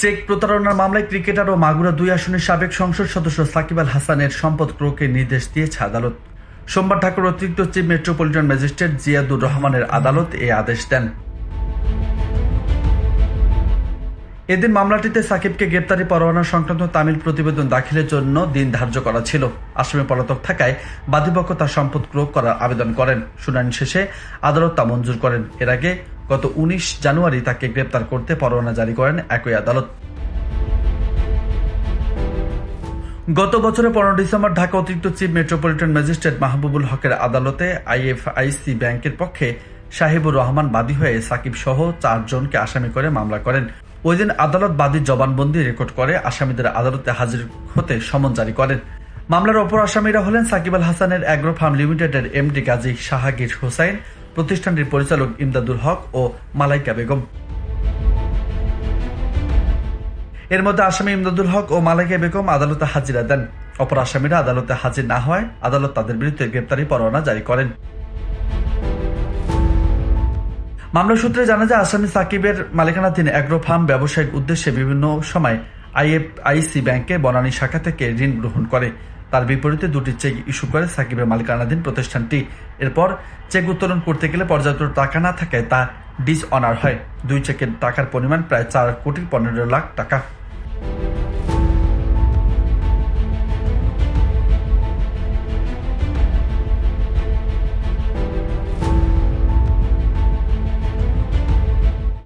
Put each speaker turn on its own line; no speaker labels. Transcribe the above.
Check প্রতারণার মামলায় cricketer ও মাগুরা 2 আসনের সাবেক সংসদ সদস্য সাকিব আল হাসানের সম্পদ ক্রয়ের নির্দেশ দিয়েছে আদালত। সোমবার ঢাকার অতিরিক্ত চিফ মেট্রোপলিটন ম্যাজিস্ট্রেট জিয়াদুর রহমানের আদালত এই আদেশ দেন। এদিন মামলাটিতে সাকিবকে গ্রেপ্তারি পরোয়ানা সংক্রান্ত তামিল প্রতিবেদন দাখিলের জন্য দিন ধার্য করা ছিল। আসামি পলাতক থাকায় বাদীপক্ষ তার সম্পদ ক্রয় করার আবেদন করেন। শুনানি শেষে আদালত তা মঞ্জুর করেন। এর আগে গত 19 জানুয়ারি তাকে গ্রেপ্তার করতে পরোয়ানা জারি করেন একই আদালত। গত বছরের 15 ডিসেম্বর ঢাকা অতিরিক্ত চিফ মেট্রোপলিটন ম্যাজিস্ট্রেট মাহবুবুল হকের আদালতে আইএফআইসি ব্যাংকের পক্ষে সাহিবুর রহমান বাদী হয়ে সাকিব সহ 4 জনকে আসামি করে মামলা করেন। ওই দিন আদালত বাদীর জবানবন্দি রেকর্ড করে আসামিদের আদালতে হাজির হতে সমন জারি করেন। মামলার অপর আসামিরা হলেন সাকিব আল হাসানের অ্যাগ্রো ফার্ম লিমিটেডের এমডি গাজী শাহাগীর হোসাইন, প্রতিষ্ঠানটির পরিচালক ইমদাদুল হক ও মালাইকা বেগম। এর মধ্যে আসামি ইমদাদুল হক ও মালাইকা বেগম আদালতে হাজিরা দেন। অপর আসামিরা আদালতে হাজির না হওয়ায় আদালত তাদের বিরুদ্ধে গ্রেপ্তারি পরোয়ানা জারি করেন। মামলা সূত্রে জানা যায় আসামি সাকিবের মালিকানাধীন অ্যাগ্রো ফার্ম ব্যবসায়িক উদ্দেশ্যে বিভিন্ন সময় আইএফআইসি ব্যাংকের বনানী শাখা থেকে ঋণ গ্রহণ করে। তার বিপরীতে 2টি চেক ইস্যু করে সাকিবের মালিকানাধীন প্রতিষ্ঠানটি। এরপর চেক উত্তোলন করতে গেলে পর্যাপ্ত টাকা না থাকায় তা ডিসঅনার হয়। 2 চেকের টাকার পরিমাণ প্রায় 4 কোটি 15 লাখ টাকা।